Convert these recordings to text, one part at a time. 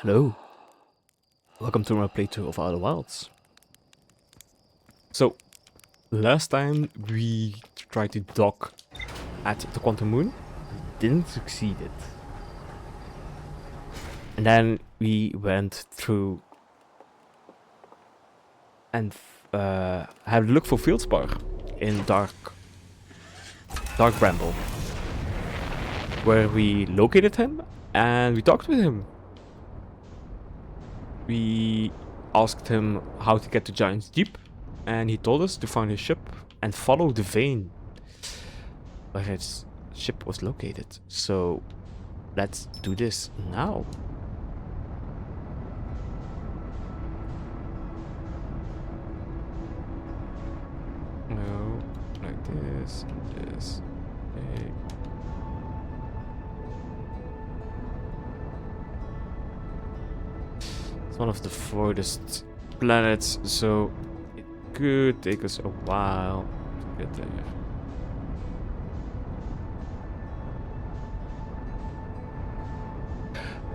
Hello, welcome to my playthrough of OuterWilds. So, last time we tried to dock at the Quantum Moon, didn't succeed it. And then we went through and had a look for Fieldspar in Dark Bramble, where we located him and we talked with him. We asked him how to get to Giant's Deep, and he told us to find his ship and follow the vein where his ship was located. So let's do this now. No, like this, and this. Okay. It's one of the furthest planets, so it could take us a while to get there.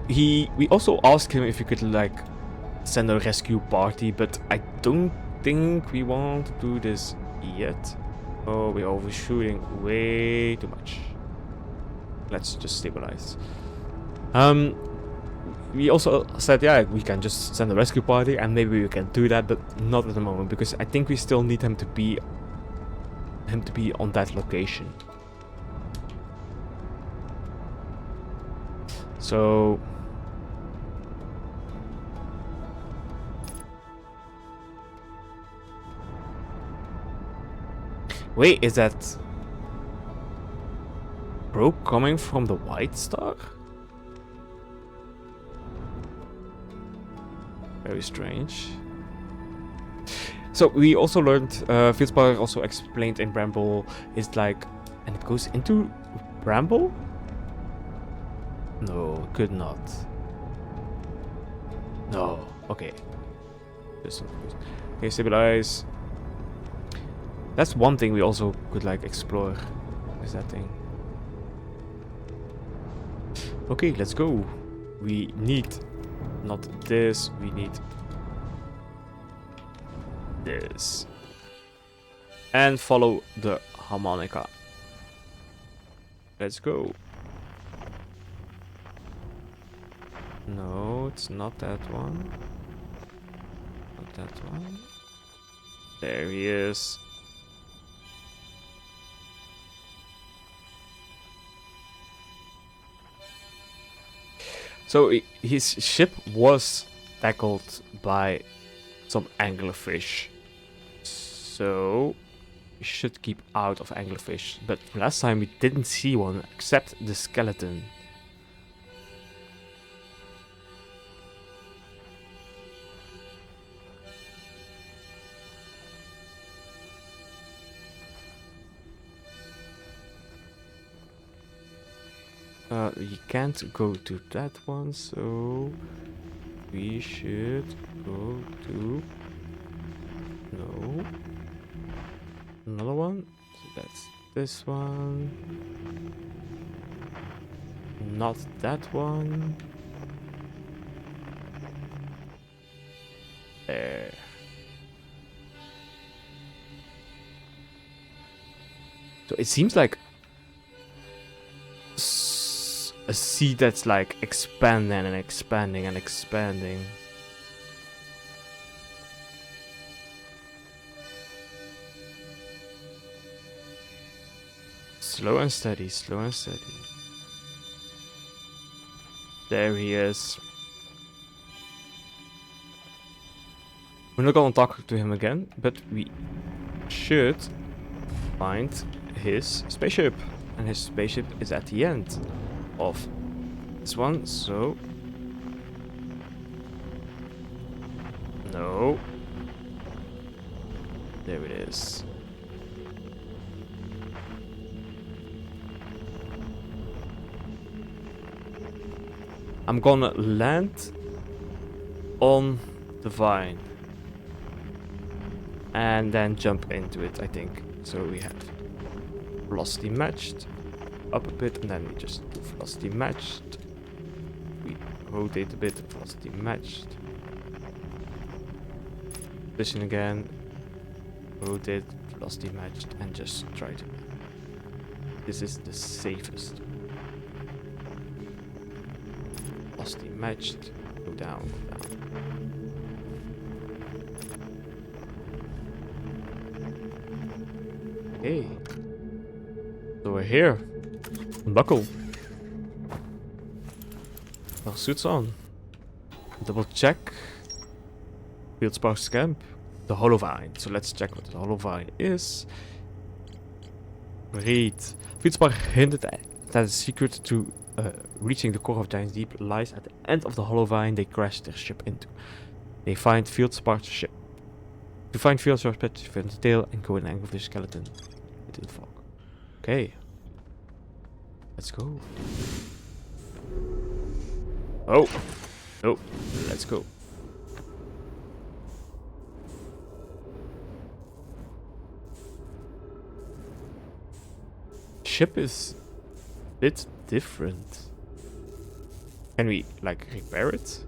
We also asked him if he could like send a rescue party, but I don't think we want to do this yet. Oh, we're overshooting way too much. Let's just stabilize. We also said, yeah, we can just send a rescue party, and maybe we can do that, but not at the moment, because I think we still need him to be on that location. So wait, is that Bro coming from the White Star? Very strange. So we also learned, Fieldspar also explained in Bramble is like, and it goes into Bramble? No, could not. No, okay. Okay, stabilize. That's one thing we also could like explore. Is that thing? Okay, let's go. We need not this, we need this. And follow the harmonica. Let's go. No, it's not that one. Not that one. There he is. So his ship was tackled by some anglerfish. So we should keep out of anglerfish. But last time we didn't see one except the skeleton. You can't go to that one, so we should go to another one. So that's this one, not that one. There. So it seems like a sea that's like expanding and expanding and expanding. Slow and steady, slow and steady. There he is. We're not gonna talk to him again, but we should find his spaceship. And his spaceship is at the end of this one, so no, there it is. I'm gonna land on the vine and then jump into it, I think. So we have velocity matched up a bit, and then we just do velocity matched. We Rotate a bit, velocity matched. Position again. Rotate, velocity matched, and just try to. This is the safest. Velocity matched. Go down, go down. Okay. So we're here. Buckle. Our suits on. Double check. Fieldspar camp. The Holovine. So let's check what the Holovine is. Read. Fieldspar hinted that the secret to reaching the core of Giant's Deep lies at the end of the Holovine they crashed their ship into. They find Fieldspor's ship. To find Fieldspor's ship, find the tail and go in an anglerfish skeleton into the fog. Okay. Let's go. Oh. No. Let's go. Ship is a bit different. Can we, like, repair it?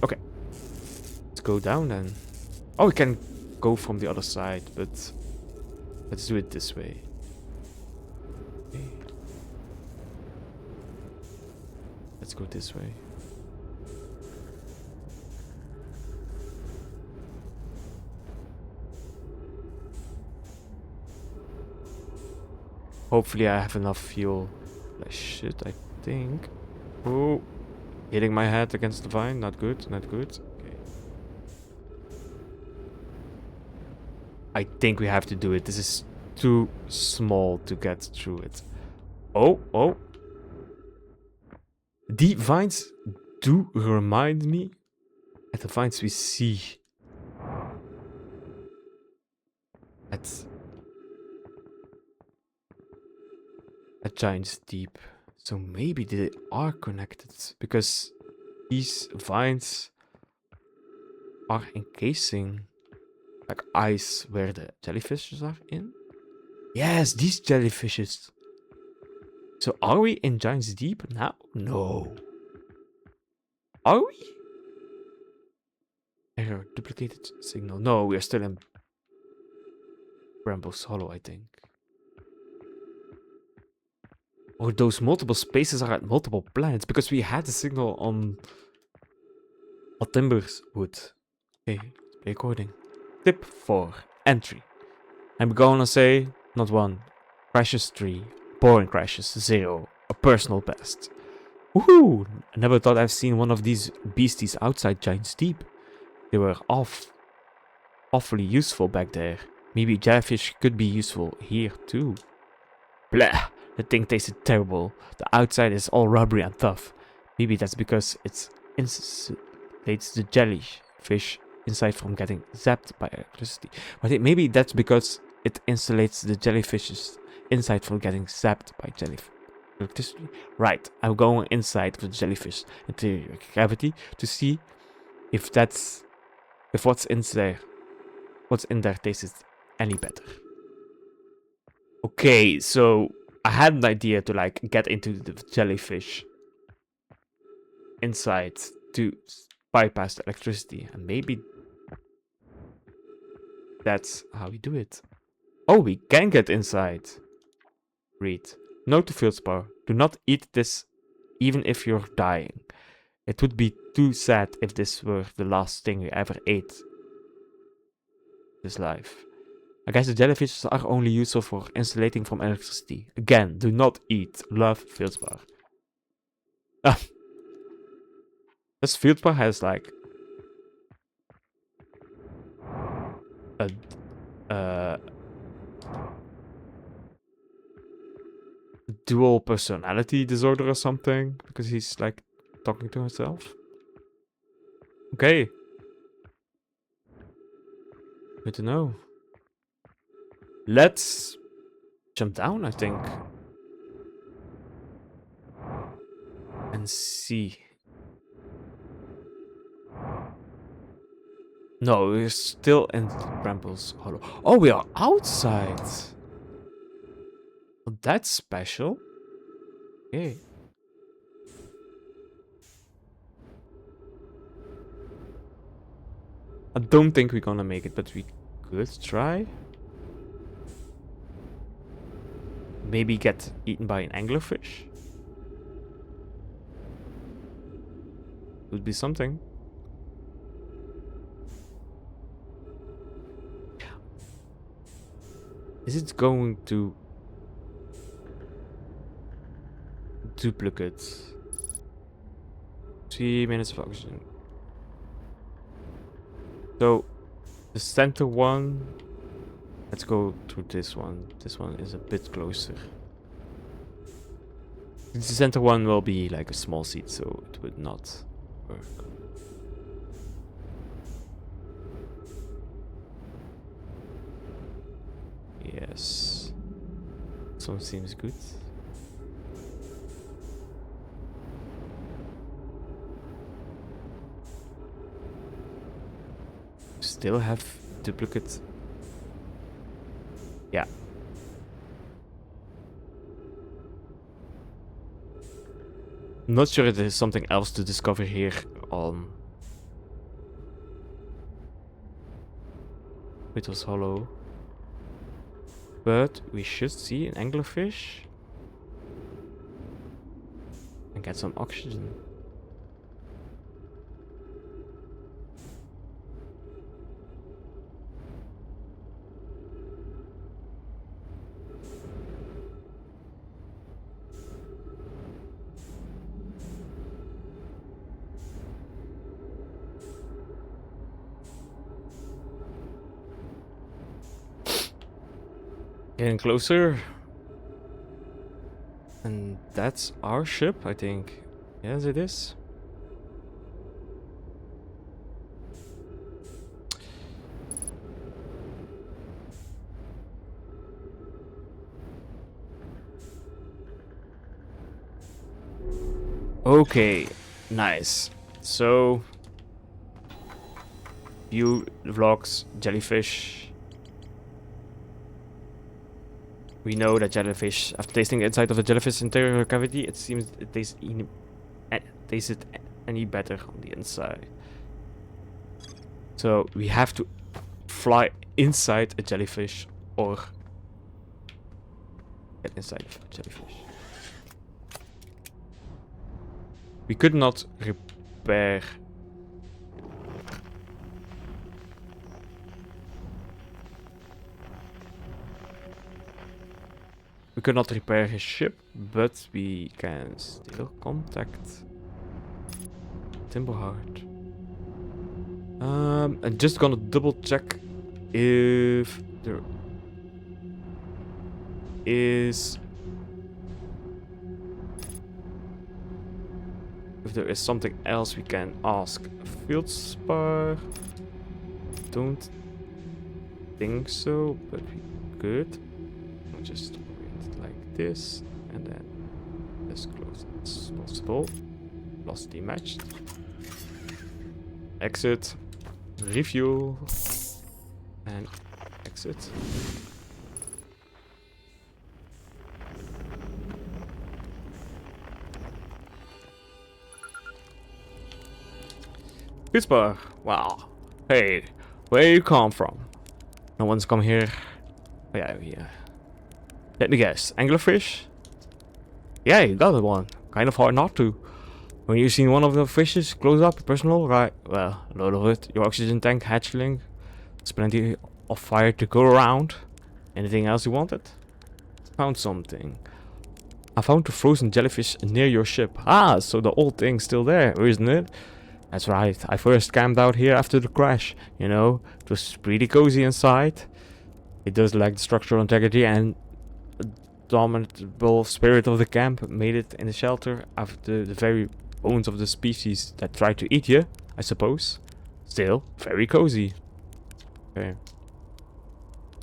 Okay. Let's go down then. Oh, we can go from the other side, but let's do it this way. Okay. Let's go this way. Hopefully I have enough fuel. I should, I think. Oh, hitting my head against the vine. Not good, not good. Okay. I think we have to do it. This is too small to get through it. Oh, oh. The vines do remind me of the vines we see at Giant's Deep. So maybe they are connected because these vines are encasing like ice where the jellyfishes are in. Yes, these jellyfishes. So are we in Giant's Deep now? No. Are we? Error, duplicated signal. No, we are still in Brambles Hollow, I think. Or those multiple spaces are at multiple planets because we had the signal on Timber's Wood. Okay, recording. Tip 4. Entry. I'm gonna say not 1. Crashes 3. Boring crashes 0. A personal best. Woohoo! I never thought I've seen one of these beasties outside Giant's Deep. They were awfully useful back there. Maybe jellyfish could be useful here too. Blah! The thing tasted terrible. The outside is all rubbery and tough. Maybe that's because it insulates the jellyfish inside from getting zapped by electricity. But maybe that's because it insulates the jellyfish's inside from getting zapped by electricity. Right, I'm going inside of the jellyfish interior cavity to see if what's in there tastes any better. Okay, so I had an idea to like get into the jellyfish inside to bypass the electricity, and maybe that's how we do it. Oh, we can get inside. Read. Note to Fieldspar. Do not eat this even if you're dying. It would be too sad if this were the last thing you ever ate this life. I guess the jellyfishes are only useful for insulating from electricity. Again, do not eat. Love, Fieldspar. Ah. This Fieldspar has like a dual personality disorder or something, because he's like talking to himself. Okay. Good to know. Let's jump down, I think. And see. No, we're still in Brambles Hollow. Oh, we are outside. Well, that's special. Okay. I don't think we're gonna make it, but we could try. Maybe get eaten by an anglerfish. Would be something. Is it going to duplicate? 3 minutes of oxygen. So the center one. Let's go to this one. This one is a bit closer. The center one will be like a small seed, so it would not work. Yes. This one seems good. Still have duplicate. Yeah. I'm not sure if there's something else to discover here on Whittle's Hollow. But we should see an anglerfish and get some oxygen. Getting closer. And that's our ship, I think. Yes, it is. Okay, nice. So, view vlogs, jellyfish. We know that jellyfish, after tasting the inside of the jellyfish interior cavity, it seems it tasted any better on the inside. So we have to fly inside a jellyfish or get inside of a jellyfish. We could not repair. We could not repair his ship, but we can still contact Timberheart. I'm just gonna double check if there is something else we can ask. Fieldspar. Don't think so, but we could. We'll just like this, and then as close as possible. Velocity matched. Exit. Refuel. And exit. Pittsburgh. Wow. Hey, where you come from? No one's come here. Oh, yeah. Let me guess. Anglerfish? Yeah, you got one. Kind of hard not to. When you seen one of the fishes close up, personal, right? Well, a load of it. Your oxygen tank, hatchling. There's plenty of fire to go around. Anything else you wanted? Found something. I found a frozen jellyfish near your ship. Ah, so the old thing's still there, isn't it? That's right. I first camped out here after the crash. You know, it was pretty cozy inside. It does lack the structural integrity, and dominable spirit of the camp made it in the shelter after the very bones of the species that tried to eat you, I suppose. Still, very cozy. Okay.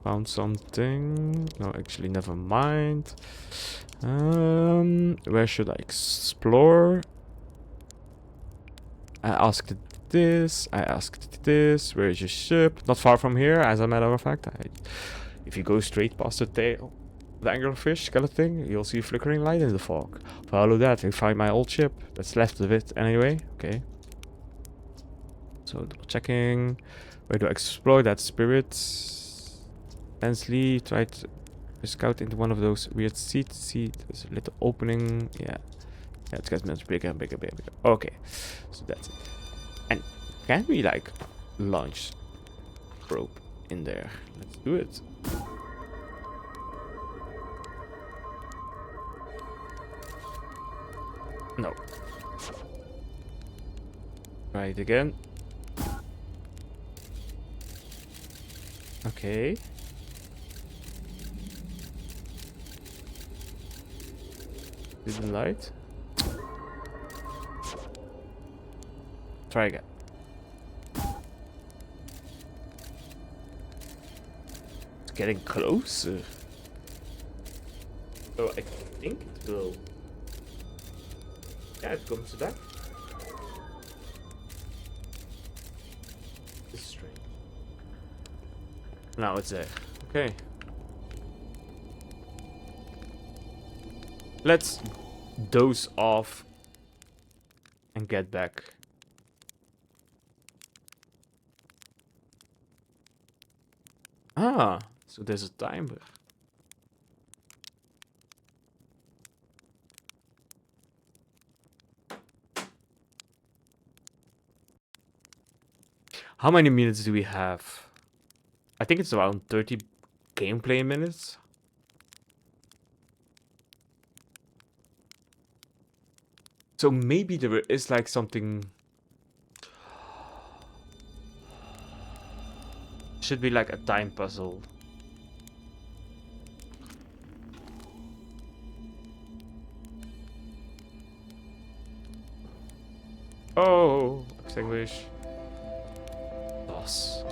Found something. No, actually, never mind. Where should I explore? I asked this. I asked this. Where is your ship? Not far from here, as a matter of fact. If you go straight past the tail, The anglerfish skeleton, you'll see a flickering light in the fog. Follow that and find my old ship. That's left of it anyway. Okay. So double checking. Where do I explore that spirit? Densely try to scout into one of those weird seats. See, there's a little opening. Yeah. Yeah, it's getting much bigger and bigger, bigger, bigger. Okay. So that's it. And can we like launch probe in there? Let's do it. No. Try it again. Okay. Didn't light. Try again. It's getting closer. Oh, I think it will. Yeah, it comes back. This is strange. Now it's there. Okay. Let's doze off and get back. Ah, so there's a timer. How many minutes do we have? I think it's around 30 gameplay minutes. So maybe there is like something. Should be like a time puzzle. Oh, extinguish. Toss.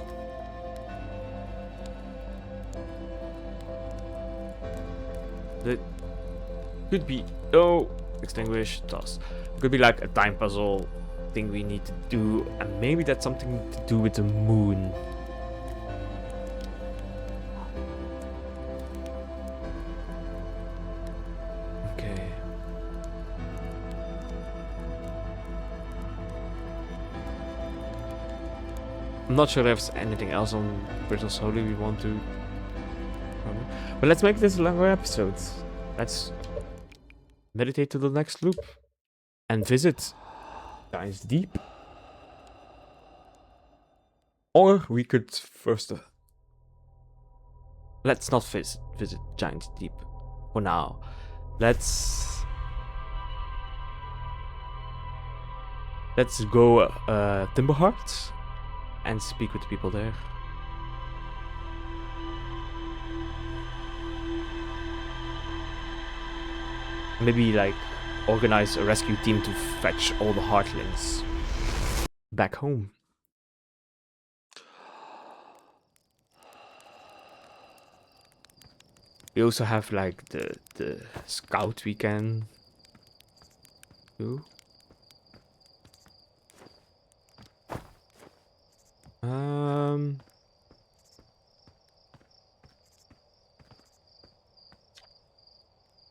That could be. Oh, extinguish. Toss. Could be like a time puzzle thing we need to do, and maybe that's something to do with the moon. Okay. I'm not sure if there's anything else on Bristol's Holy we want to. But let's make this a longer episode. Let's meditate to the next loop and visit Giant's Deep. Or we could first. Let's not visit Giant's Deep for now. Let's go Timberheart and speak with the people there. Maybe like organize a rescue team to fetch all the Heartlings back home. We also have like the scout we can do.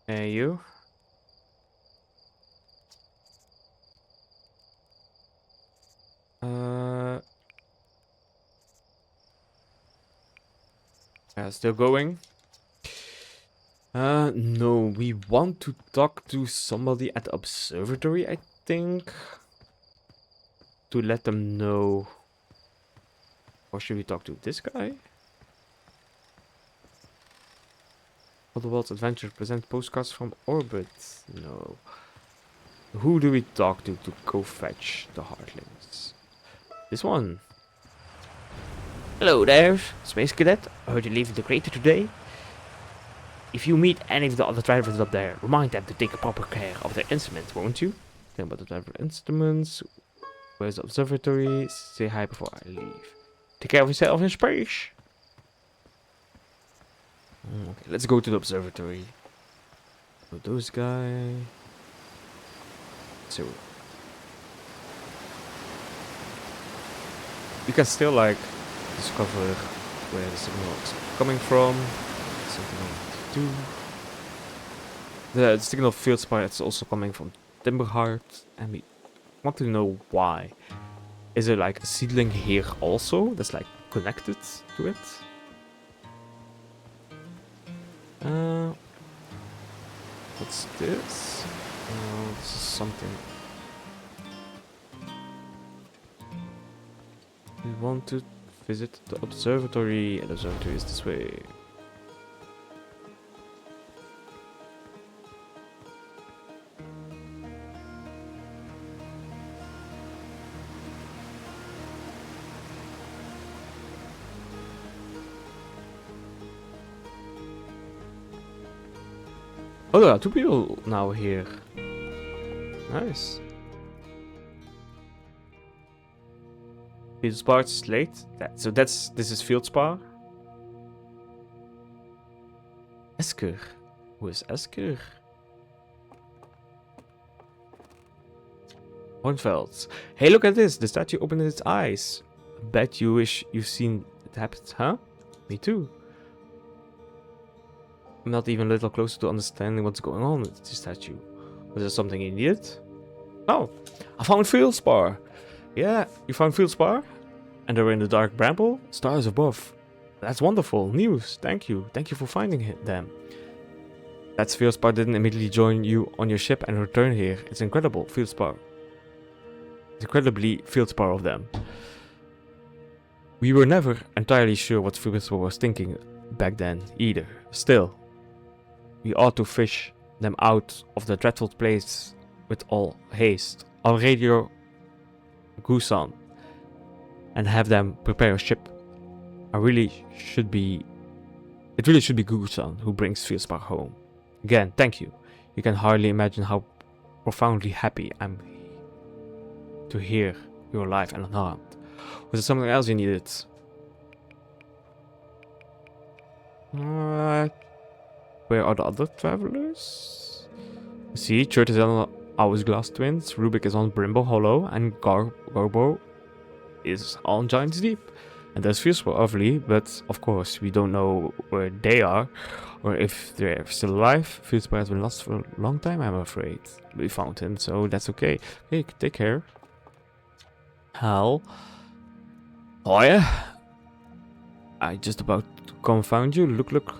Hey you. Yeah, still going. No, we want to talk to somebody at the observatory, I think. To let them know. Or should we talk to this guy? OuterWilds Adventure present postcards from orbit. No. Who do we talk to go fetch the Heartlings? This one. Hello there, Space Cadet. I heard you leaving the crater today. If you meet any of the other drivers up there, remind them to take proper care of their instruments, won't you? Think about the driver instruments. Where's the observatory? Say hi before I leave. Take care of yourself in space. Okay, let's go to the observatory. So those guys. So we can still like discover where the signal is coming from. Something I want to do. The signal field spire is also coming from Timberheart, and we want to know why. Is there like a seedling here also that's like connected to it? What's this? This is something. We want to visit the observatory, and the observatory is this way. Oh, there are 2 people now here. Nice. Fieldspar slate. So this is Fieldspar. Esker. Who is Esker? Hornvelds. Hey, look at this. The statue opened its eyes. Bet you wish you've seen it happen, huh? Me too. I'm not even a little closer to understanding what's going on with the statue. Was there something you needed? Oh, I found Fieldspar. Yeah, you found Fieldspar? And they're in the dark bramble? Stars above. That's wonderful news. Thank you. Thank you for finding them. That Fieldspar didn't immediately join you on your ship and return here. It's incredible, Fieldspar. It's incredibly Fieldspar of them. We were never entirely sure what Fieldspar was thinking back then, either. Still, we ought to fish them out of the dreadful place with all haste. I'll radio Gusan and have them prepare a ship. It really should be Gusan who brings Fieldspar home. Again, thank you. You can hardly imagine how profoundly happy I'm to hear you're alive and unharmed. Was there something else you needed? Where are the other travelers? See, Chert is on Hourglass Twins, Rubik is on Brimble Hollow, and Garbo is on Giant's Deep. And there's Fieldspar, obviously, but of course we don't know where they are, or if they're still alive. Fieldspar has been lost for a long time, I'm afraid. We found him, so that's okay. Okay, take care. Hal. Oh yeah. I just about to confound you. Look.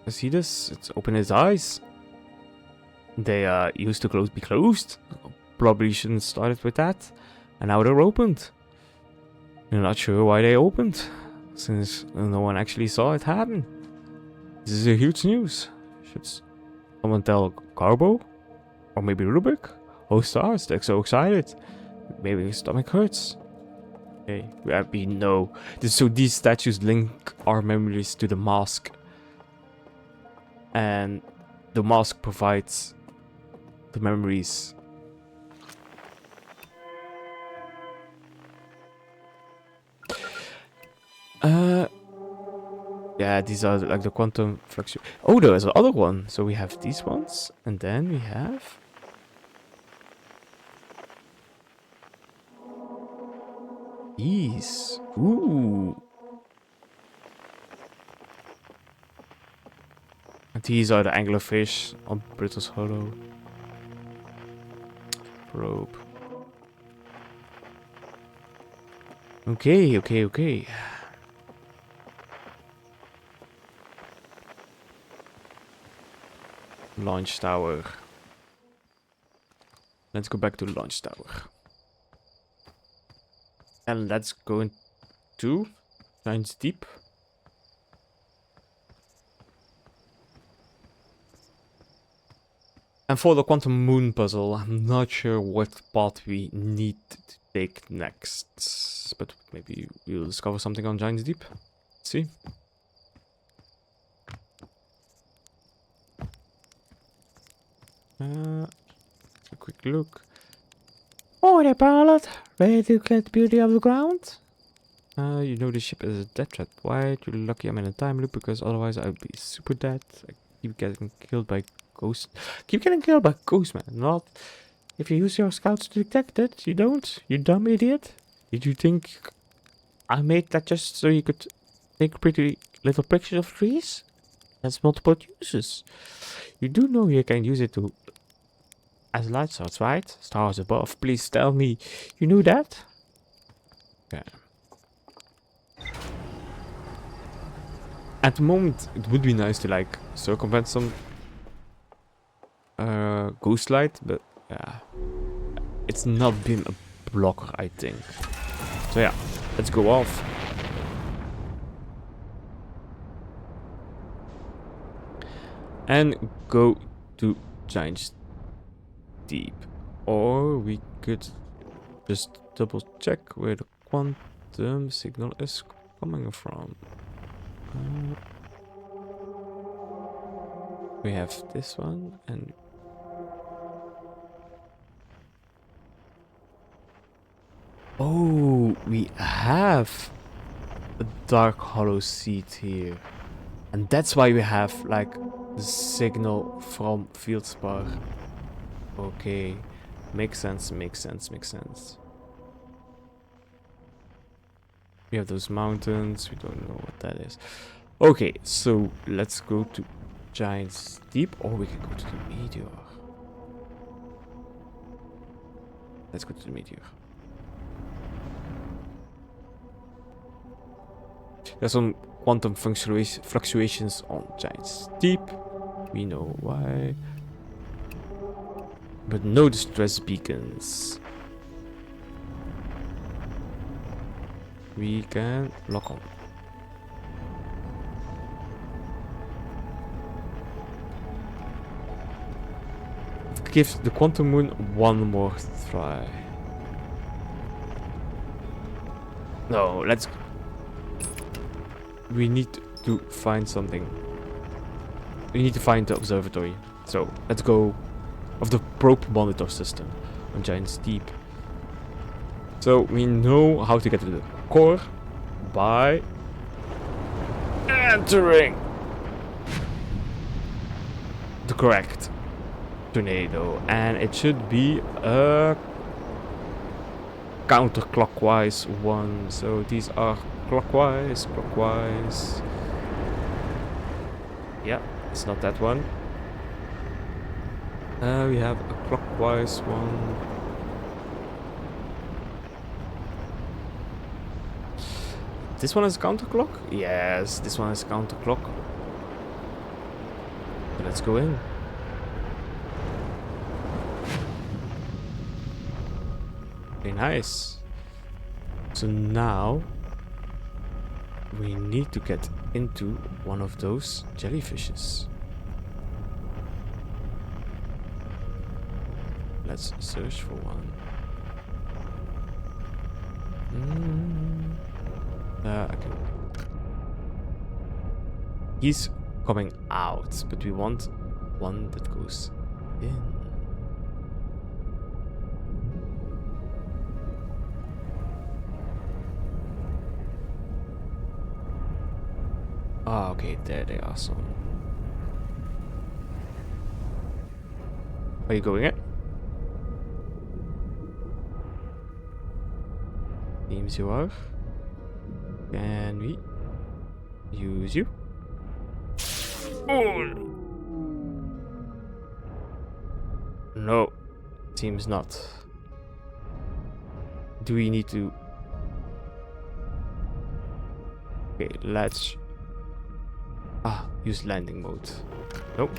See this? It's open its eyes. They used to be closed. Probably shouldn't start it with that. And now they're opened. You're not sure why they opened, since no one actually saw it happen. This is a huge news. Should someone tell Garbo? Or maybe Rubik? Oh stars, they're so excited. Maybe his stomach hurts. Okay, we know. So these statues link our memories to the mask. And the mask provides the memories. Yeah, these are like the quantum fluctuation. Oh, there's another one. So we have these ones, and then we have these. Ooh. And these are the anglerfish on Brittle's Hollow. Probe. Okay. Launch tower. Let's go back to the launch tower. And let's go into Giant's Deep. And for the quantum moon puzzle, I'm not sure what path we need to take next. But maybe we'll discover something on Giant's Deep. Let's see. A quick look. Oh, there, pilot. Ready to get the beauty of the ground? You know the ship is a death threat. Why? You're lucky I'm in a time loop, because otherwise I'd be super dead. I keep getting killed by ghosts. Keep getting killed by ghosts, man. Not if you use your scouts to detect it. You don't. You dumb idiot. Did you think I made that just so you could take pretty little pictures of trees? Has multiple uses. You do know you can use it to as light source, right? Stars above. Please tell me you knew that? Okay. At the moment, it would be nice to like circumvent some ghost light, but yeah, it's not been a blocker, I think. So yeah, let's go off. And go to Giant's Deep. Or we could just double check where the quantum signal is coming from. We have this one and... Oh, we have a dark hollow seed here. And that's why we have like the signal from Fieldspar. Okay, makes sense, makes sense, makes sense. We have those mountains, we don't know what that is. Okay, so let's go to Giant's Deep, or we can go to the Meteor. Let's go to the Meteor. There's some quantum fluctuations on Giant's Deep. We know why. But no distress beacons. We can lock on. Give the quantum moon one more try. No, let's... We need to find something. We need to find the observatory. So, let's go of the probe monitor system on Giant's Deep. So, we know how to get to the core by entering the correct tornado. And it should be a counterclockwise one. So, these are clockwise. Yeah, it's not that one. We have a clockwise one. This one is counterclock? Yes, this one is counterclock. So let's go in. Very nice. So now we need to get into one of those jellyfishes. Let's search for one. I can... He's coming out, but we want one that goes in. Ah, okay, there they are. Some. Are you going in? Seems you are. Can we use you? Oh. No, seems not. Do we need to... Okay, let's... use landing mode. Nope.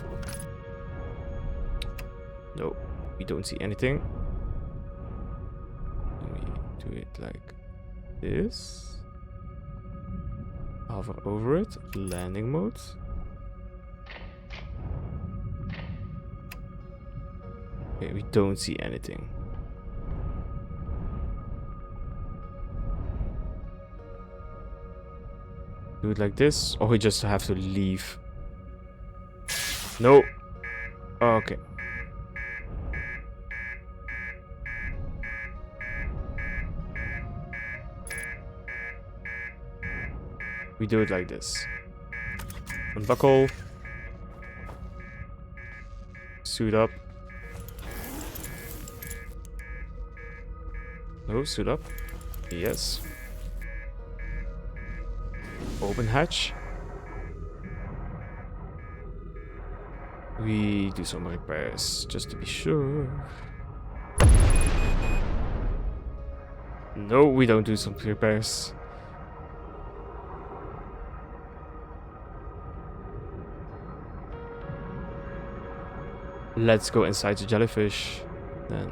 No, we don't see anything. Let me do it like this. Hover over it. Landing mode. Okay, we don't see anything. Do it like this, or we just have to leave. No. Okay. We do it like this. Unbuckle. Suit up. No, suit up. Yes. Open hatch. We do some repairs just to be sure. No, we don't do some repairs. Let's go inside the jellyfish then.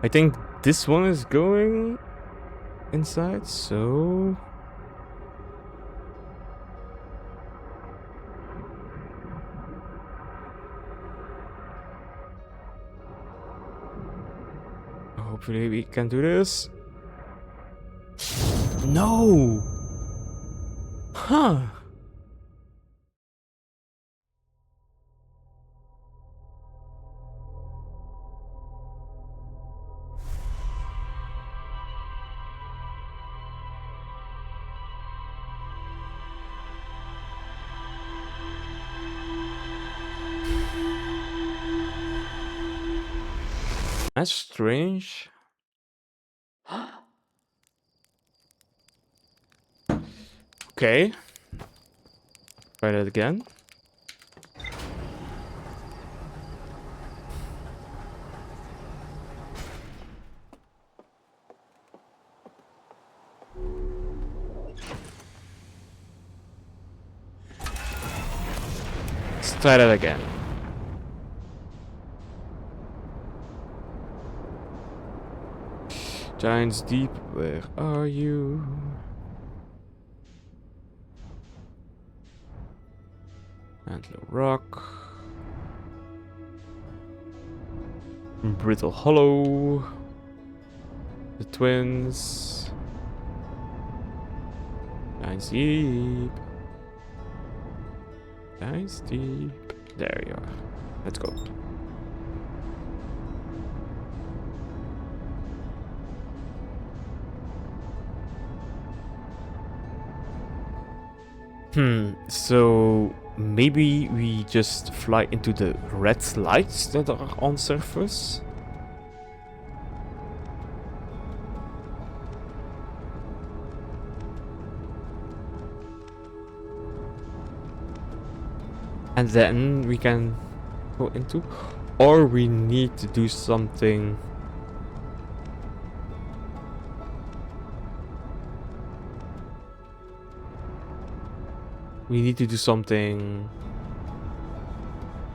I think this one is going inside, so hopefully we can do this. No! Huh. That's strange. Okay. Try that again. Let's try that again. Giants deep, where are you? Antler Rock. Brittle Hollow. The Twins. Giants deep. Giants deep. There you are. Let's go. So maybe we just fly into the red lights that are on surface. And then we can go into, or we need to do something. We need to do something.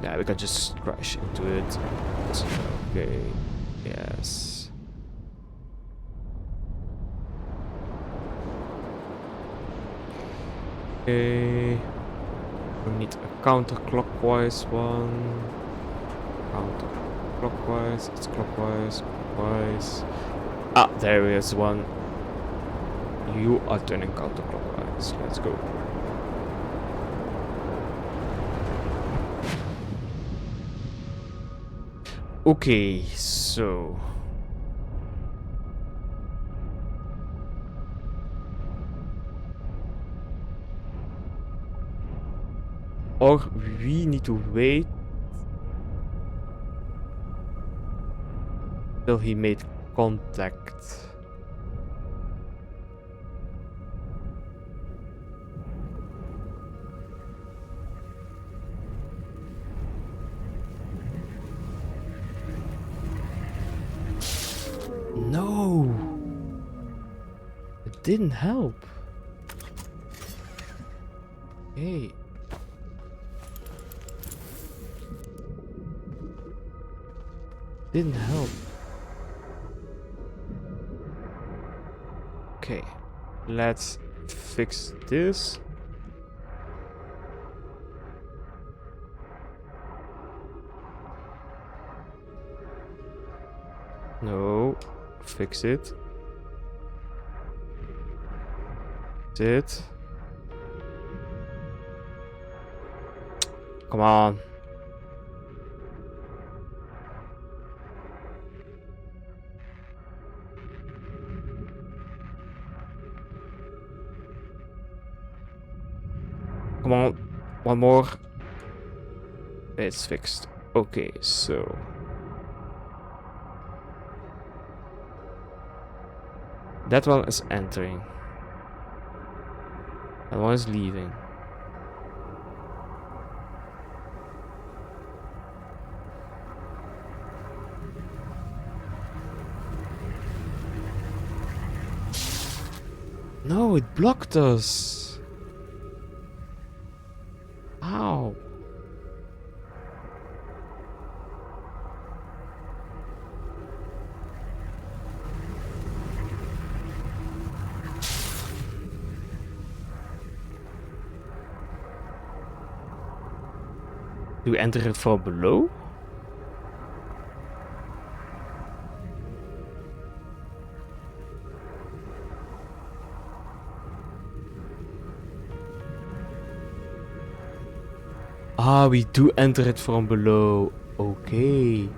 Yeah, we can just crash into it. Okay. Yes. Okay. We need a counterclockwise one. Counterclockwise. It's clockwise. Clockwise. Ah, there is one. You are turning counterclockwise. Let's go. Okay, so or we need to wait till he made contact. No, it didn't help. Hey. Didn't help. Okay, let's fix this. No, fix it. Sit. Come on. Come on, one more. It's fixed. Okay, so that one is entering. That one is leaving. No, it blocked us. Ow. Do we enter it from below? Ah, we do enter it from below. Okay.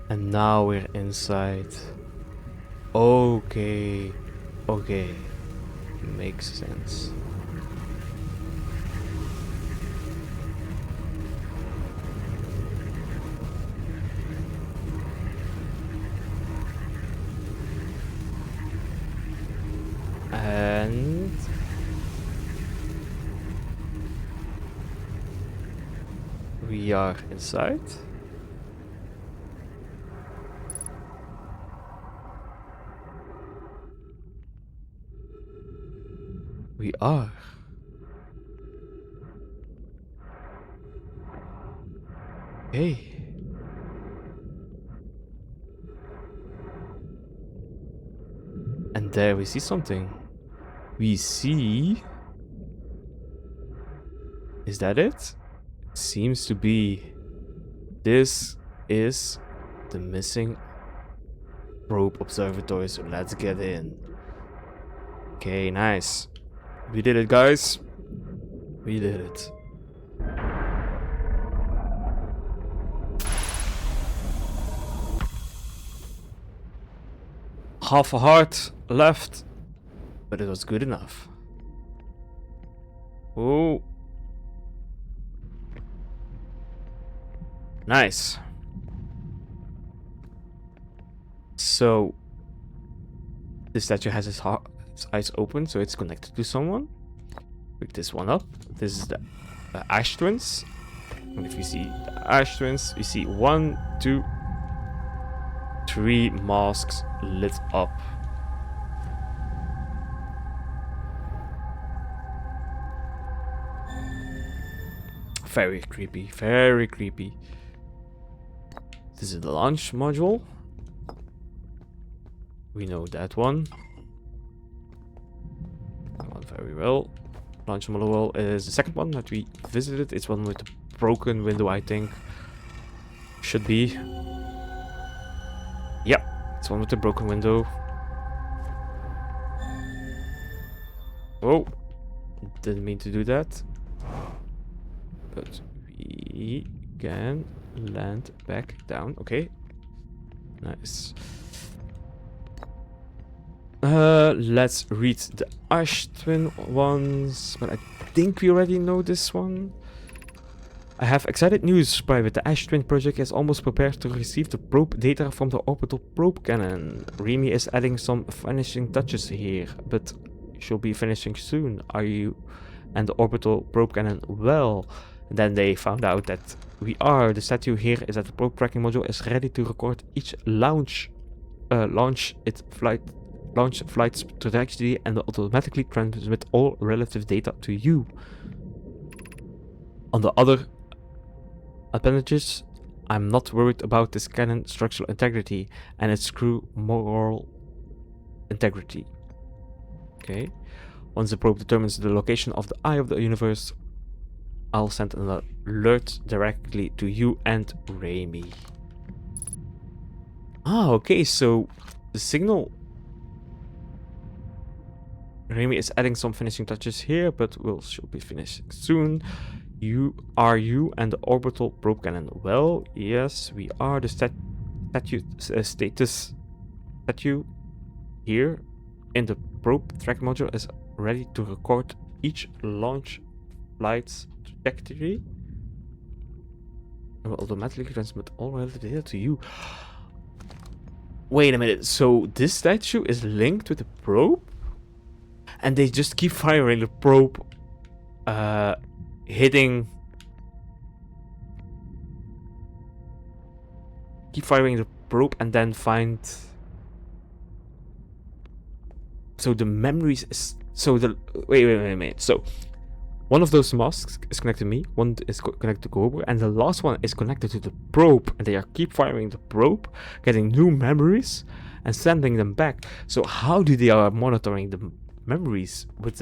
And now we're inside. Okay. Okay. Makes sense. And we are inside. We are. Okay. And there we see something. We see... Is that it? Seems to be. This is the missing probe observatory, so let's get in. Okay, nice. We did it, guys. We did it. Half a heart left, but it was good enough. Oh. Nice. So, the statue has its eyes open, so it's connected to someone. Pick this one up. This is the Ash Twins. And if you see the Ash Twins, you see 1, 2, 3 masks lit up. Very creepy, very creepy. This is the launch module. We know that one. That one very well. Launch module is the second one that we visited. It's one with the broken window, I think. Should be. Yep, it's one with the broken window. Oh, didn't mean to do that. But we can land back down. Okay. Nice. Let's read the Ash Twin ones, but I think we already know this one. I have excited news, Private. The Ash Twin project is almost prepared to receive the probe data from the orbital probe cannon. Remy is adding some finishing touches here, but she'll be finishing soon. Are you and the orbital probe cannon well? And then they found out that we are. The statue here is that the probe tracking module is ready to record each launch flight's trajectory and automatically transmit all relative data to you. On the other appendages, I'm not worried about this cannon structural integrity and its crew moral integrity. Okay. Once the probe determines the location of the eye of the universe, I'll send an alert directly to you and Remy. Ah, okay, so the signal... Remy is adding some finishing touches here, but she'll be finishing soon. You and the orbital probe cannon. Well, yes, we are. The statue here in the probe track module is ready to record each launch flight's trajectory and will automatically transmit all relative data to you. Wait a minute, so this statue is linked with the probe? And they just keep firing the probe, hitting... Keep firing the probe and then find... So the memories is... So the... Wait a minute. So, one of those masks is connected to me, one is connected to Gober, and the last one is connected to the probe. And they are keep firing the probe, getting new memories, and sending them back. So how do they are monitoring the memories with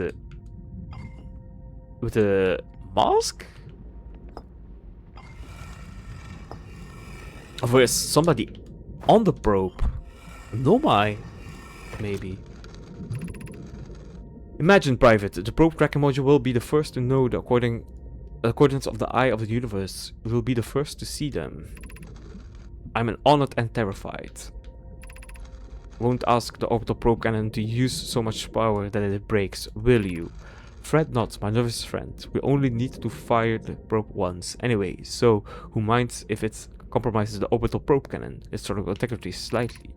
the mask? Or is somebody on the probe? Nomai, maybe. Imagine, Private, the probe tracking module will be the first to know the coordinates of the eye of the universe. We will be the first to see them. I'm honored and terrified. Won't ask the orbital probe cannon to use so much power that it breaks, will you? Fret not, my nervous friend. We only need to fire the probe once. Anyway, so who minds if it compromises the orbital probe cannon? Historical integrity slightly.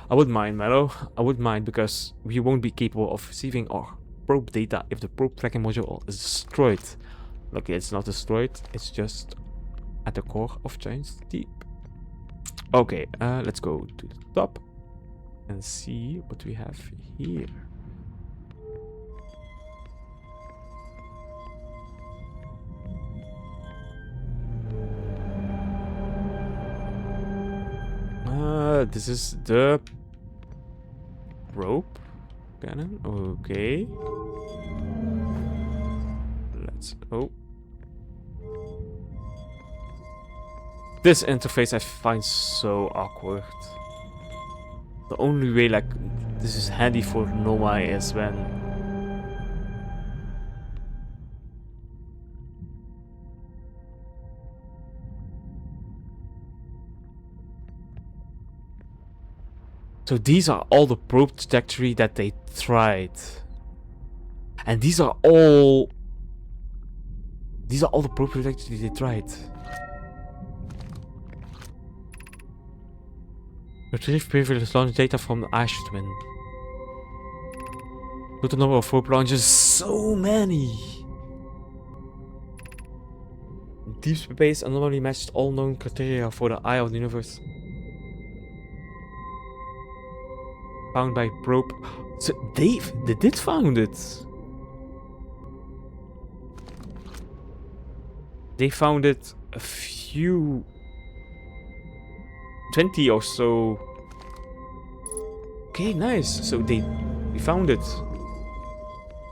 I wouldn't mind, Mello. I wouldn't mind because we won't be capable of receiving our probe data if the probe tracking module is destroyed. Luckily, it's not destroyed. It's just at the core of Giant's Deep. Okay, let's go to the top and see what we have here. This is the rope cannon. Okay. Let's... Oh. This interface I find so awkward. The only way, like, this is handy for Nomai is when... So these are all the probe trajectory that they tried. And these are all the probe trajectory they tried. Retrieve previous launch data from the Ash Twin. Total number of probe launches, so many! Deep space anomaly matched all known criteria for the eye of the universe. Found by probe. So they did found it. They found it a few 20 or so. Okay, nice. So we found it.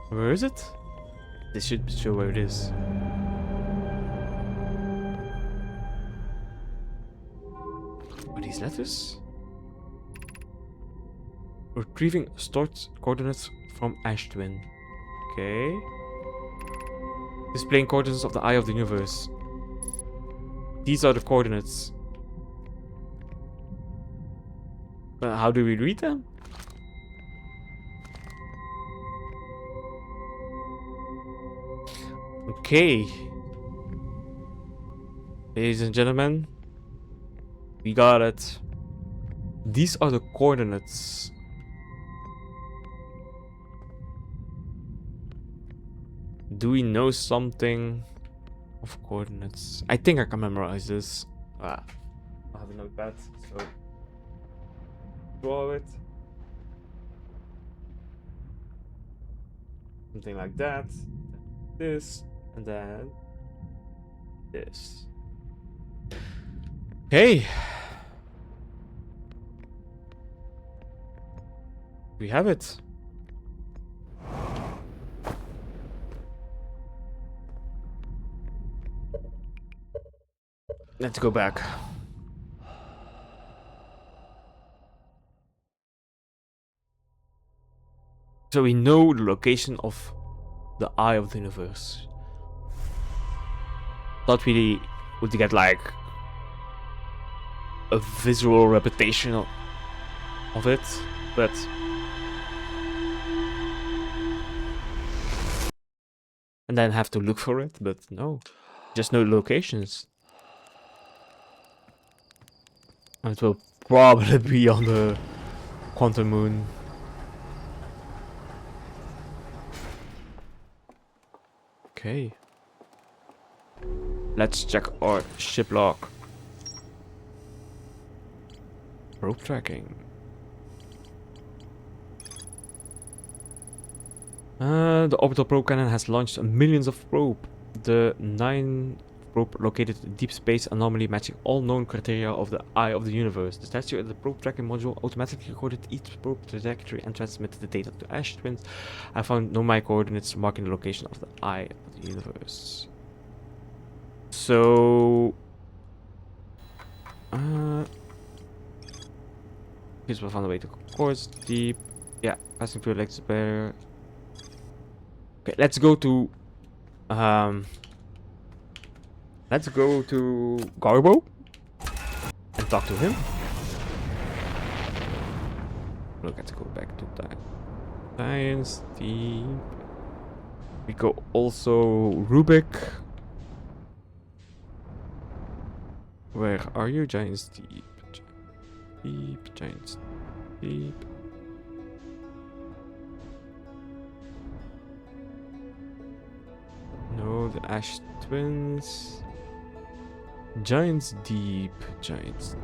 Where is it? This should show where it is. Are these letters? Retrieving stored coordinates from Ash Twin. Okay. Displaying coordinates of the eye of the universe. These are the coordinates. But how do we read them? Okay. Ladies and gentlemen, we got it. These are the coordinates. Do we know something of coordinates? I think I can memorize this. I have a notepad, so draw it. Something like that. This, and then this. Okay. We have it. Let's go back. So we know the location of the eye of the universe. Thought we would get like a visual representation of it, but and then have to look for it, but no, just no locations. And it will probably be on the quantum moon. Okay. Let's check our ship log. Probe tracking. The orbital probe cannon has launched millions of probe. The 9 probe located in deep space anomaly matching all known criteria of the eye of the universe. The statue of the probe tracking module automatically recorded each probe trajectory and transmitted the data to Ash Twins. I found no my coordinates marking the location of the eye of the universe. So here's we'll find a way to course deep. Yeah, passing through electric barrier. Okay, let's go to Garbo and talk to him. Look, let's go back to Science Deep. We go also Rubik. Where are you? Giants Deep. Deep, Giants Deep. No, the Ash Twins. Giants Deep. Giants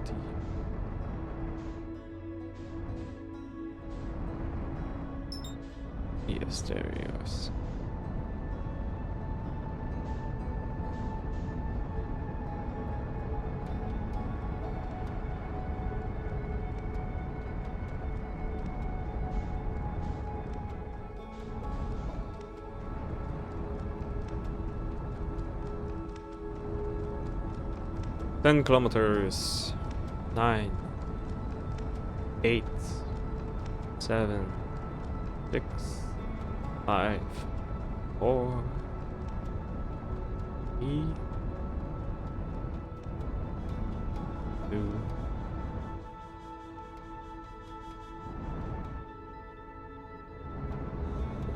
Deep. Yes, there he is. Ten kilometers. 9, 8, 7, 6, 5, 4, 3, 2,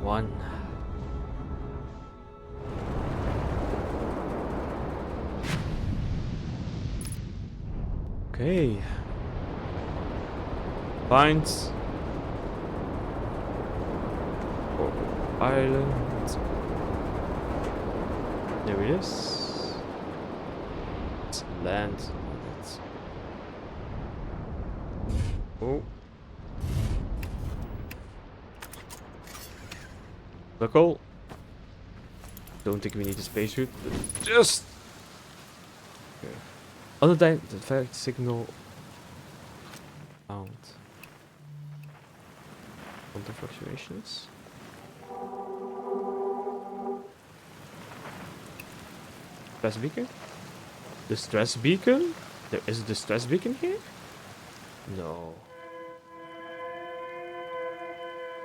1. Okay. Finds island. There it is. It's land. Oh. Buckle. Don't think we need a spacesuit, but just. Okay. Other than the fact signal found. Quantum fluctuations. Stress beacon? The stress beacon? There is the stress beacon here? No.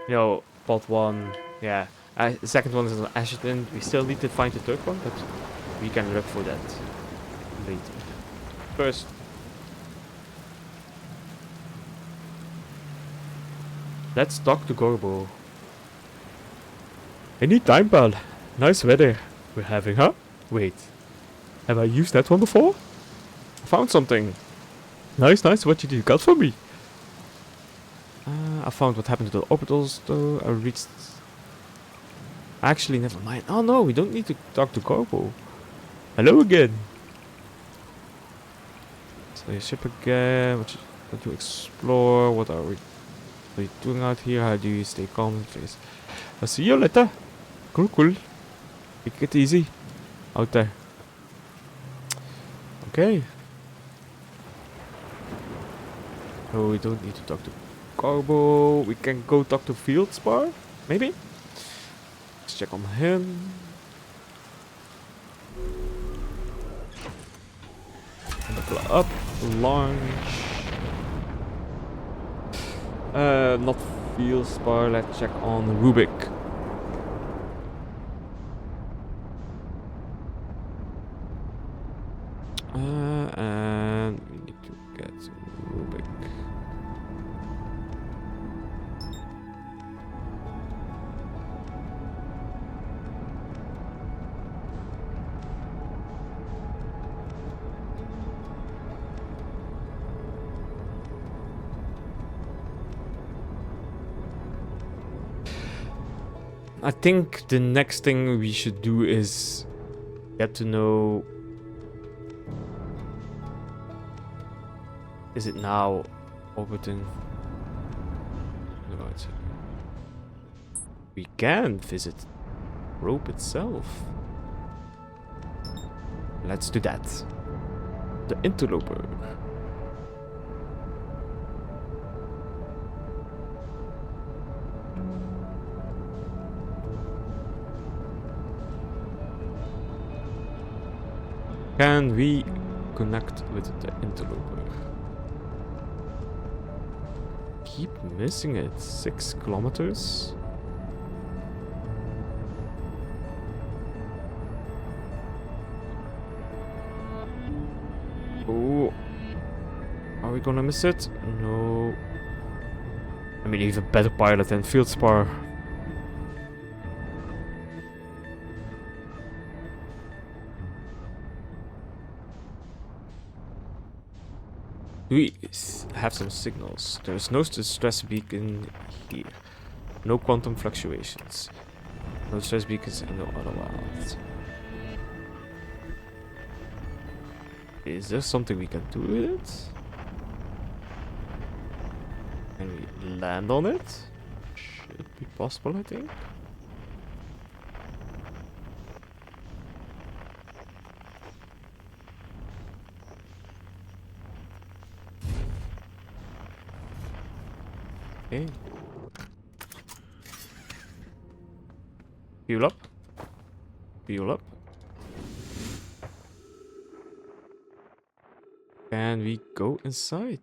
Yo, part 1. Yeah. The second one is on Ashton. We still need to find the third one, but we can look for that later. First. Let's talk to Gorbo. Any time, pal. Nice weather we're having, huh? Wait. Have I used that one before? I found something. Nice. What did you got for me? I found what happened to the orbitals, though. I reached... Actually, never mind. Oh no, we don't need to talk to Gorbo. Hello again. So your ship again. What you explore? What are you doing out here? How do you stay calm in face? I'll see you later. Cool. Take it easy out there. Okay. Oh, we don't need to talk to Garbo. We can go talk to Fieldspar, maybe? Let's check on him. Buckle up. Launch. Not Fieldspar. Let's check on Rubik. And we need to get Rubik. I think the next thing we should do is get to know... Is it now orbiting? No, it's... We can visit rope itself. Let's do that. The interloper. Can we connect with the interloper? Keep missing it. 6 kilometers. Oh, are we gonna miss it? No. I mean, even better pilot than Field Spar. We have some signals. There is no stress beacon here. No quantum fluctuations. No stress beacons and no OuterWilds. Is there something we can do with it? Can we land on it? Should be possible, I think. Okay. Fuel up. Fuel up. Can we go inside?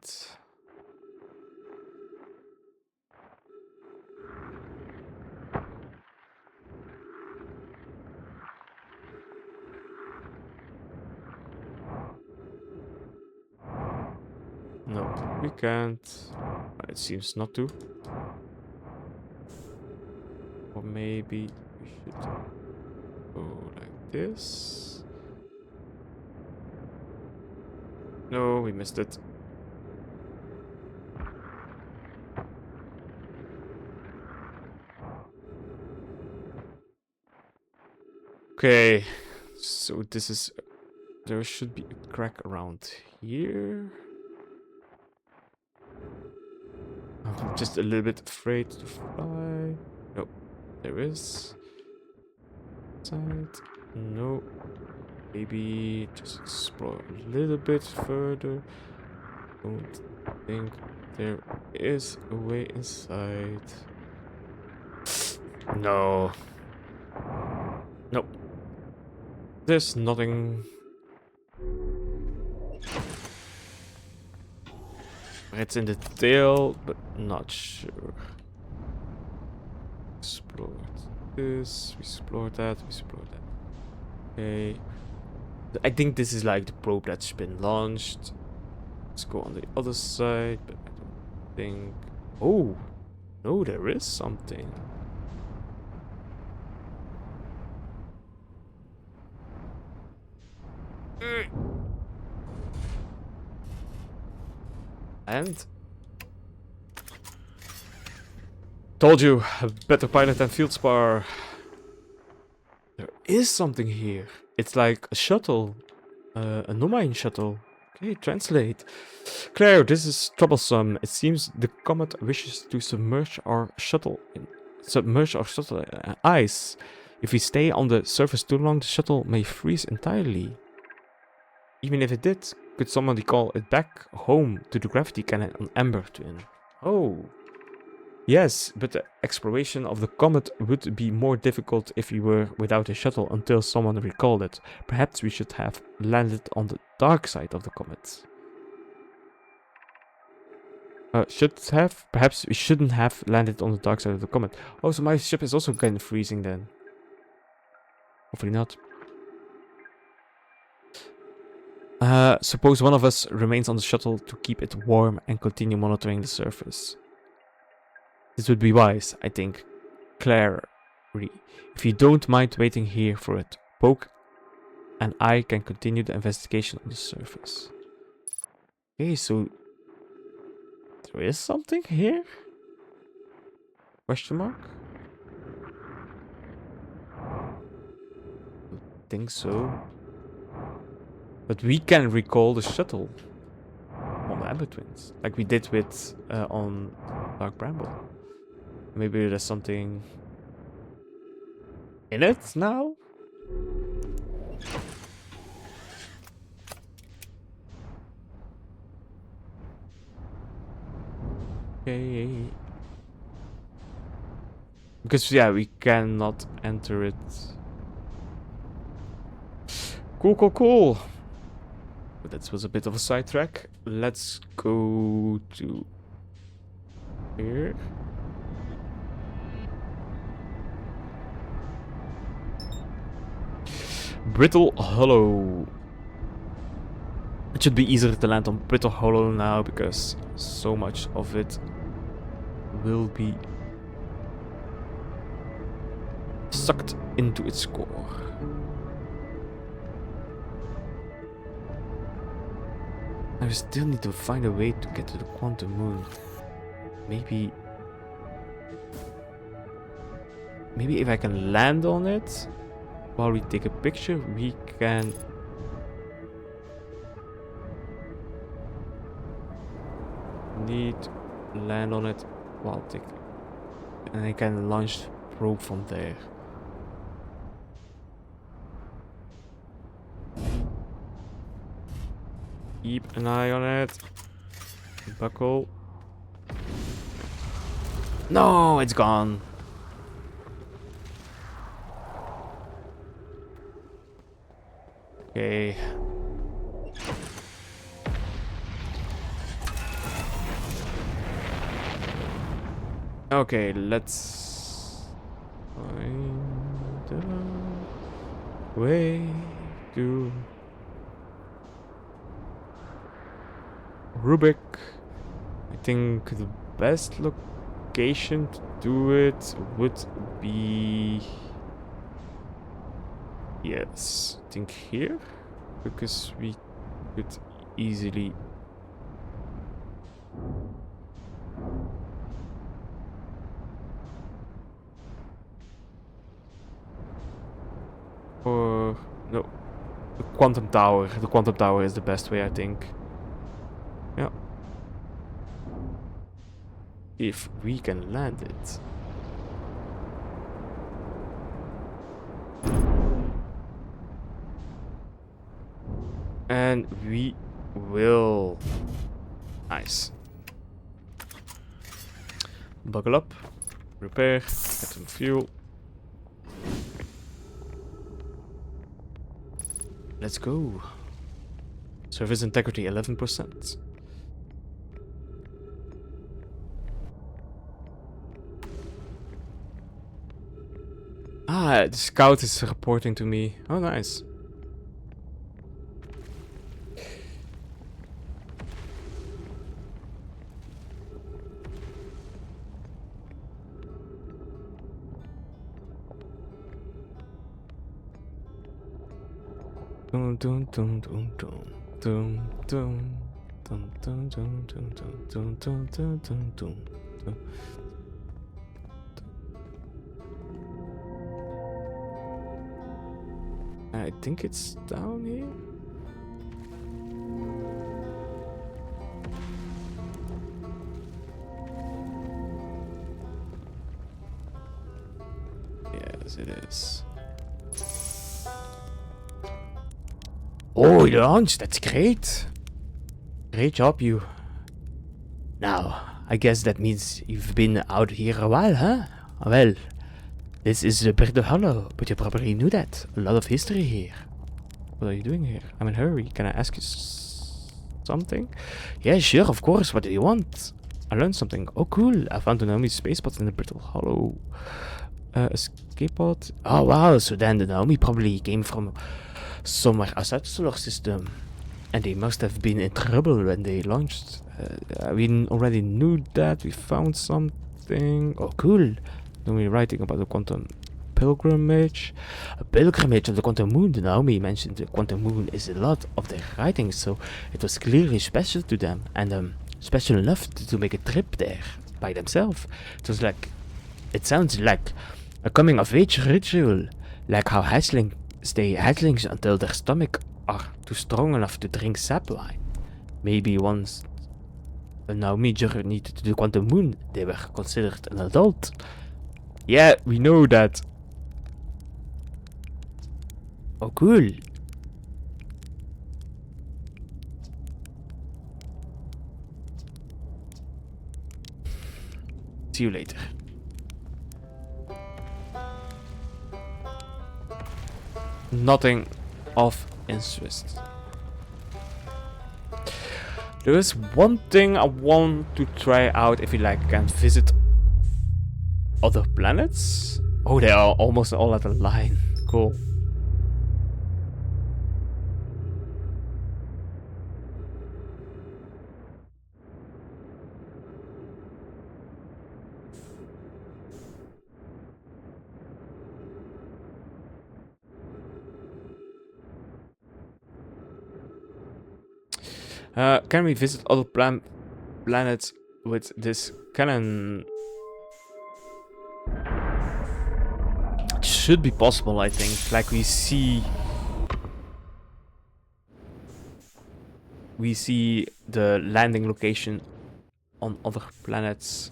No, we can't. It seems not to. Or maybe we should go like this. No, we missed it. Okay, so this is... There should be a crack around here. I'm just a little bit afraid to fly. No, there is. Side. No. Maybe just explore a little bit further. Don't think there is a way inside. No. Nope. There's nothing. It's in the tail, but not sure. Explore this, we explore that, we explore that. Okay. I think this is like the probe that's been launched. Let's go on the other side, but I don't think... Oh! No, there is something. And... Told you, a better pilot than Field Spar. There is something here. It's like a shuttle. A no-mine shuttle. Okay, translate. Claire, this is troublesome. It seems the comet wishes to submerge our shuttle in ice. If we stay on the surface too long, the shuttle may freeze entirely. Even if it did, could somebody call it back home to the gravity cannon on Ember Twin? Oh. Yes, but the exploration of the comet would be more difficult if we were without a shuttle until someone recalled it. Perhaps we should have landed on the dark side of the comet. Perhaps we shouldn't have landed on the dark side of the comet. Oh, so my ship is also kind of freezing then. Hopefully not. Suppose one of us remains on the shuttle to keep it warm and continue monitoring the surface. This would be wise, I think. Claire, if you don't mind waiting here for it, Poke and I can continue the investigation on the surface. Okay, so there is something here? Question mark? think so. But we can recall the shuttle on the Amber Twins, like we did with on Dark Bramble. Maybe there's something in it now. Okay. Because yeah, we cannot enter it. Cool. But that was a bit of a sidetrack. Let's go to here. Brittle Hollow. It should be easier to land on Brittle Hollow now because so much of it will be sucked into its core. I still need to find a way to get to the Quantum Moon. Maybe if I can land on it while we take a picture, we can land on it while taking, and I can launch probe from there. Keep an eye on it. Buckle. No, it's gone. Okay. Okay, let's find a way to Rubik. I think the best location to do it would be, yes, I think here, because we could easily or no, the quantum tower. The quantum tower is the best way, I think. Yeah. If we can land it. And we will. Nice. Buckle up. Repair. Get some fuel. Let's go. Service integrity 11%. Ah, the scout is reporting to me. Oh, nice. Dun dun dun dun dun dun dun dun dun dun dun dun dun dun dun dun. I think it's down here. Yes, it is. Oh, you launched. That's great. Great job, you. Now, I guess that means you've been out here a while, huh? Well, this is the Brittle Hollow, but you probably knew that. A lot of history here. What are you doing here? I'm in a hurry. Can I ask you something? Yeah, sure, of course. What do you want? I learned something. Oh, cool. I found the Naomi space pod in the Brittle Hollow. Escape pod. Oh, wow. So then the Naomi probably came from somewhere outside the solar system. And they must have been in trouble when they launched. We already knew that. We found something. Oh, cool. Then we're writing about the quantum pilgrimage. A pilgrimage of the quantum moon. The Naomi mentioned the quantum moon is a lot of their writings, so it was clearly special to them, and special enough to make a trip there by themselves. It was like, it sounds like a coming of age ritual, like how Hatchling stay hatchlings until their stomach are too strong enough to drink sapline. Maybe once Naomi journeyed to the Quantum Moon, they were considered an adult. Yeah, we know that. Oh, cool. See you later. Nothing of interest. There is one thing I want to try out if you can visit other planets. Oh, they are almost all at a line. Cool. Can we visit other planets with this cannon? It should be possible, I think. Like we see the landing location on other planets.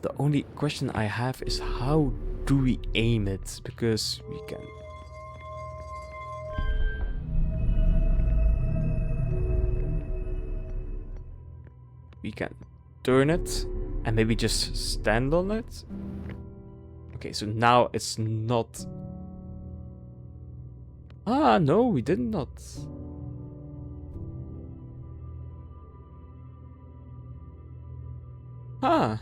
The only question I have is how do we aim it? Because we can... We can turn it and maybe just stand on it. Okay, so now it's not... Ah, no, we did not. Ah.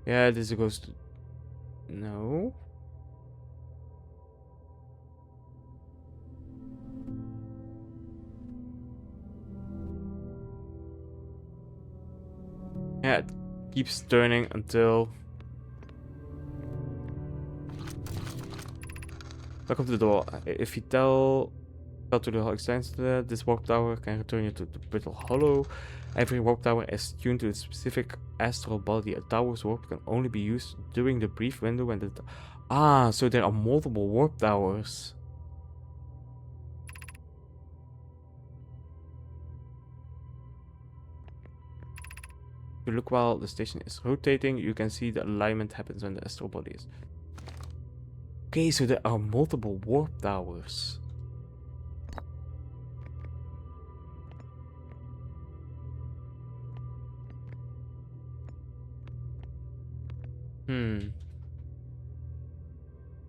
Yeah, this goes to... No. Yeah, it keeps turning until... Welcome to the door. If you tell to the extent this warp tower can return you to the brittle hollow. Every warp tower is tuned to a specific astral body. A tower's warp can only be used during the brief window when the... Ah, so there are multiple warp towers. If you look while the station is rotating, you can see the alignment happens when the astral body is... Okay, so there are multiple warp towers.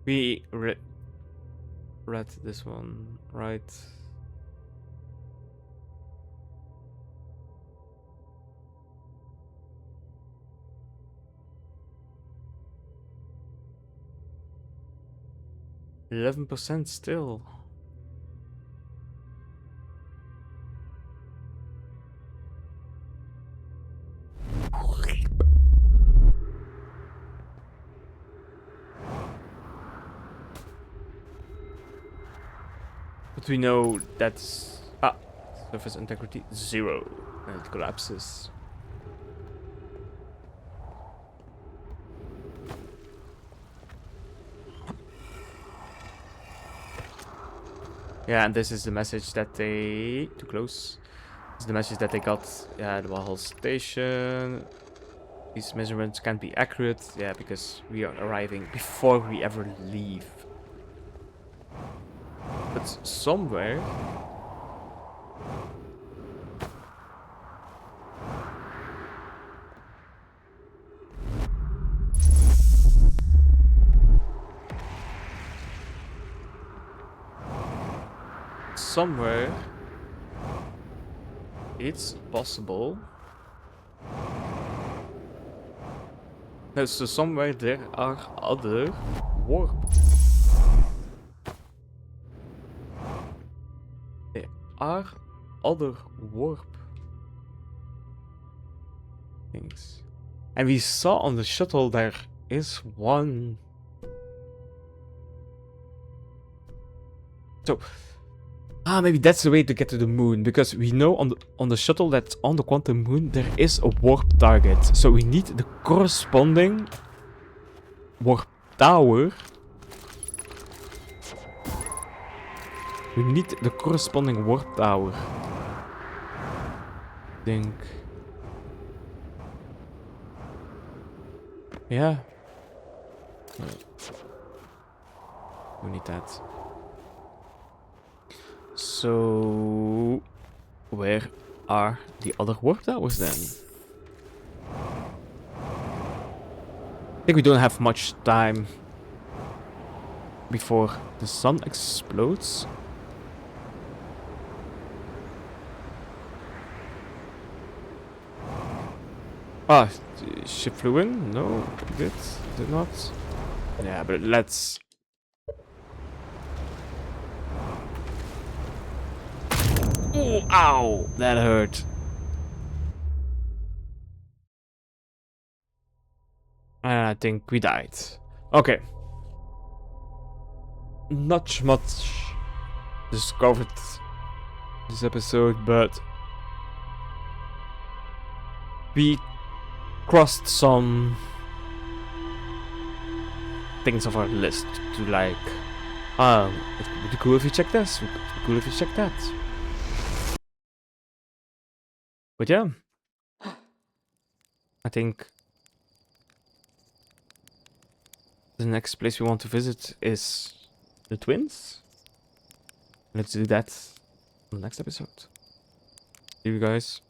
We read this one, right? %11 still. But we know that's surface integrity 0 and it collapses. Yeah, and this is the message that they... Too close. This is the message that they got. Yeah, the Valhalla station. These measurements can't be accurate. Yeah, because we are arriving before we ever leave. But somewhere... Somewhere... It's possible... No, so somewhere there are other warp. There are other warp things. And we saw on the shuttle there is one. So, Ah, maybe that's the way to get to the moon, because we know on the shuttle that's on the quantum moon there is a warp target. So we need the corresponding warp tower. We need the corresponding warp tower. I think. Yeah. We need that. So, where are the other warp towers then? I think we don't have much time before the sun explodes. Ah, ship flew in? No, did not. Yeah, but let's... Oh, ow! That hurt. And I think we died. Okay. Not much discovered this episode, but we crossed some things off our list to like. It would be cool if you check this. It would be cool if you check that. But yeah, I think the next place we want to visit is the twins. Let's do that on the next episode. See you guys.